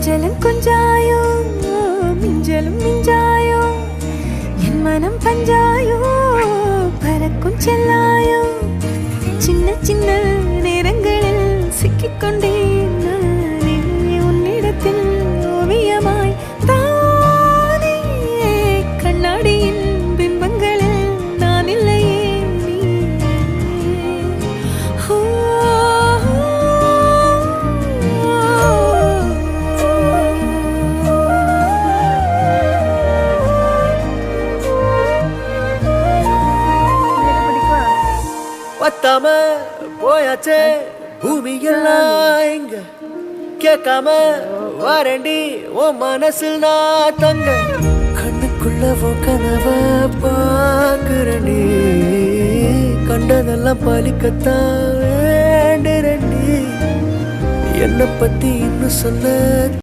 கொஞ்சலும் கொஞ்சாயோ மிஞ்சலும் மிஞ்சாயோ என் மனம் பஞ்சாயோ பறக்கும் செல்லாயோ சின்ன சின்ன நேரங்களில் சிக்கிக்கொண்டேன் நானே உன்னிடத்தில் ஓவியமாய் தானே கண்ணாடியின் பிம்பங்களில் நான் இல்லையே நீ பத்தாம போயாச்சே பூமி எல்லாம் இங்க கேட்காம வாரண்டி ஓ மனசில் நான் தங்க கண்ணுக்குள்ள ஓ கனவ பாக்குறண்டி கண்டதெல்லாம் பலிக்கத்தான் வேண்டுறண்டி என்னை பத்தி இன்னும் சொல்ல